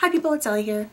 Hi people, it's Ellie here.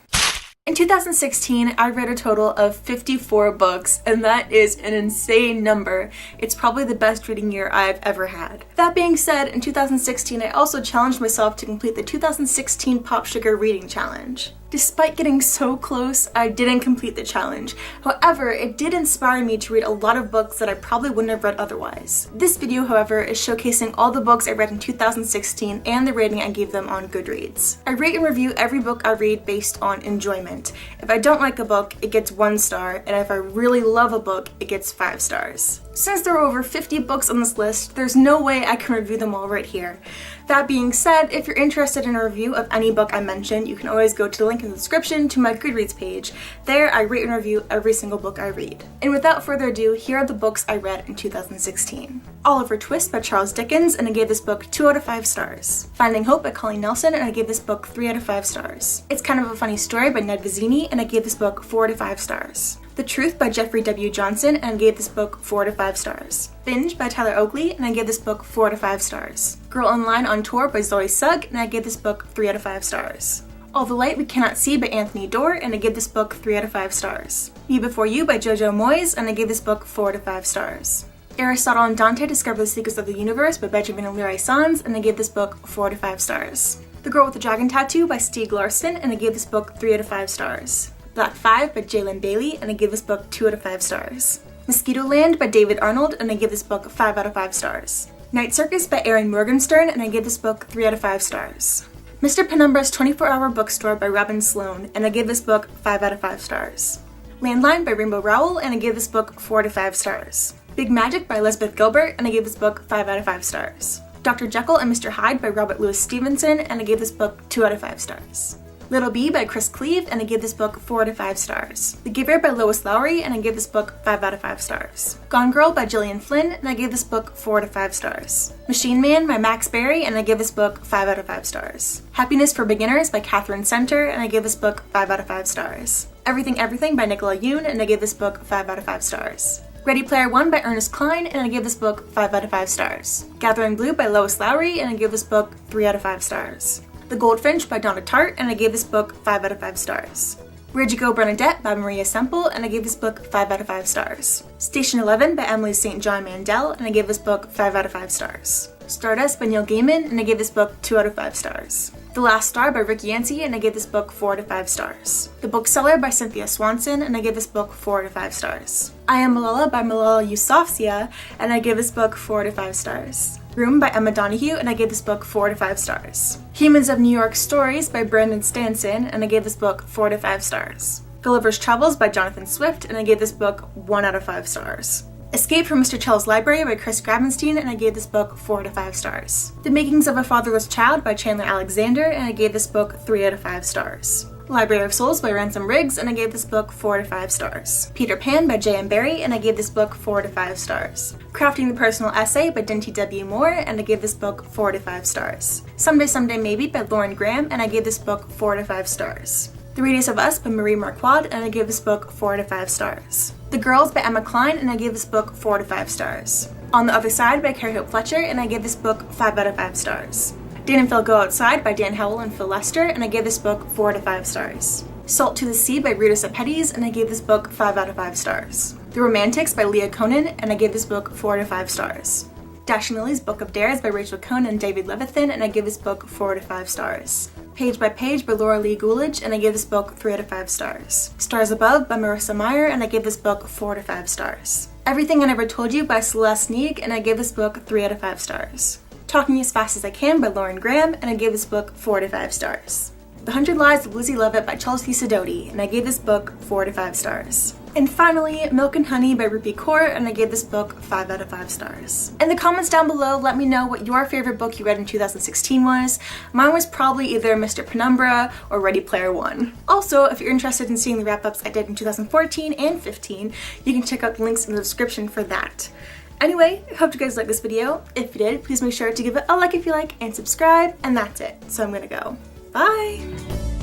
In 2016, I read a total of 54 books, and that is an insane number. It's probably the best reading year I've ever had. That being said, in 2016, I also challenged myself to complete the 2016 Pop Sugar Reading Challenge. Despite getting so close, I didn't complete the challenge. However, it did inspire me to read a lot of books that I probably wouldn't have read otherwise. This video, however, is showcasing all the books I read in 2016 and the rating I gave them on Goodreads. I rate and review every book I read based on enjoyment. If I don't like a book, it gets 1 star, and if I really love a book, it gets 5 stars. Since there are over 50 books on this list, there's no way I can review them all right here. That being said, if you're interested in a review of any book I mentioned, you can always go to the link in the description to my Goodreads page. There, I rate and review every single book I read. And without further ado, here are the books I read in 2016. Oliver Twist by Charles Dickens, and I gave this book 2 out of 5 stars. Finding Hope by Colleen Nelson, and I gave this book 3 out of 5 stars. It's Kind of a Funny Story by Ned Vizzini, and I gave this book 4 out of 5 stars. The Truth by Jeffrey W. Johnson, and I gave this book 4 out of 5 stars. Binge by Tyler Oakley, and I gave this book 4 out of 5 stars. Girl Online on Tour by Zoe Sugg, and I gave this book 3 out of 5 stars. All the Light We Cannot See by Anthony Doerr, and I gave this book 3 out of 5 stars. Me Before You by Jojo Moyes, and I gave this book 4 out of 5 stars. Aristotle and Dante Discover the Secrets of the Universe by Benjamin and Leroy Sands, and I gave this book 4 out of 5 stars. The Girl with the Dragon Tattoo by Stieg Larsson, and I gave this book 3 out of 5 stars. Black 5 by Jalen Bailey, and I gave this book 2 out of 5 stars. Mosquito Land by David Arnold, and I gave this book 5 out of 5 stars. Night Circus by Erin Morgenstern, and I gave this book 3 out of 5 stars. Mr. Penumbra's 24-Hour Bookstore by Robin Sloan, and I gave this book 5 out of 5 stars. Landline by Rainbow Rowell, and I gave this book 4 out of 5 stars. Big Magic by Elizabeth Gilbert, and I gave this book 5 out of 5 stars. Dr. Jekyll and Mr. Hyde by Robert Louis Stevenson, and I gave this book 2 out of 5 stars. Little Bee by Chris Cleave, and I gave this book 4 out of 5 stars. The Giver by Lois Lowry, and I gave this book 5 out of 5 stars. Gone Girl by Gillian Flynn, and I gave this book 4 out of 5 stars. Machine Man by Max Berry, and I gave this book 5 out of 5 stars. Happiness for Beginners by Catherine Center, and I gave this book 5 out of 5 stars. Everything by Nicola Yoon, and I gave this book 5 out of 5 stars. Ready Player One by Ernest Cline, and I gave this book 5 out of 5 stars. Gathering Blue by Lois Lowry, and I gave this book 3 out of 5 stars. The Goldfinch by Donna Tartt, and I gave this book 5 out of 5 stars. Where'd You Go, Bernadette by Maria Semple, and I gave this book 5 out of 5 stars. Station 11 by Emily St. John Mandel, and I gave this book 5 out of 5 stars. Stardust by Neil Gaiman, and I gave this book 2 out of 5 stars. The Last Star by Rick Yancey, and I gave this book 4 out of 5 stars. The Bookseller by Cynthia Swanson, and I gave this book 4 out of 5 stars. I Am Malala by Malala Yousafzai, and I gave this book 4 out of 5 stars. Room by Emma Donoghue, and I gave this book 4 out of 5 stars. Humans of New York Stories by Brandon Stanson, and I gave this book 4 out of 5 stars. Gulliver's Travels by Jonathan Swift, and I gave this book 1 out of 5 stars. Escape from Mr. Chell's Library by Chris Gravenstein, and I gave this book 4 out of 5 stars. The Makings of a Fatherless Child by Chandler Alexander, and I gave this book 3 out of 5 stars. Library of Souls by Ransom Riggs, and I gave this book 4 out of 5 stars. Peter Pan by J.M. Barrie, and I gave this book 4 out of 5 stars. Crafting the Personal Essay by Dinty W. Moore, and I gave this book 4 out of 5 stars. Someday Maybe by Lauren Graham, and I gave this book 4 out of 5 stars. The Radius of Us by Marie Marquardt, and I gave this book 4 out of 5 stars. The Girls by Emma Cline, and I gave this book 4 out of 5 stars. On the Other Side by Carrie Hope Fletcher, and I gave this book 5 out of 5 stars. Dan and Phil Go Outside by Dan Howell and Phil Lester, and I gave this book 4 out of 5 stars. Salt to the Sea by Rita Sepetys, and I gave this book 5 out of 5 stars. The Romantics by Leah Conan, and I gave this book 4 out of 5 stars. Dashing Lily's Book of Dares by Rachel Cohn and David Levithan, and I gave this book 4 out of 5 stars. Page by Page by Laura Lee Coolidge, and I gave this book 3 out of 5 stars. Stars Above by Marissa Meyer, and I gave this book 4 out of 5 stars. Everything I Never Told You by Celeste Neig, and I gave this book 3 out of 5 stars. Talking as Fast as I Can by Lauren Graham, and I gave this book 4 out of 5 stars. The 100 Lives of Lizzie Lovett by Chelsea Sidoti, and I gave this book 4 out of 5 stars. And finally, Milk and Honey by Rupi Kaur, and I gave this book 5 out of 5 stars. In the comments down below, let me know what your favorite book you read in 2016 was. Mine was probably either Mr. Penumbra or Ready Player One. Also, if you're interested in seeing the wrap-ups I did in 2014 and 15, you can check out the links in the description for that. Anyway, I hope you guys liked this video. If you did, please make sure to give it a like if you like and subscribe, and that's it. So I'm gonna go. Bye!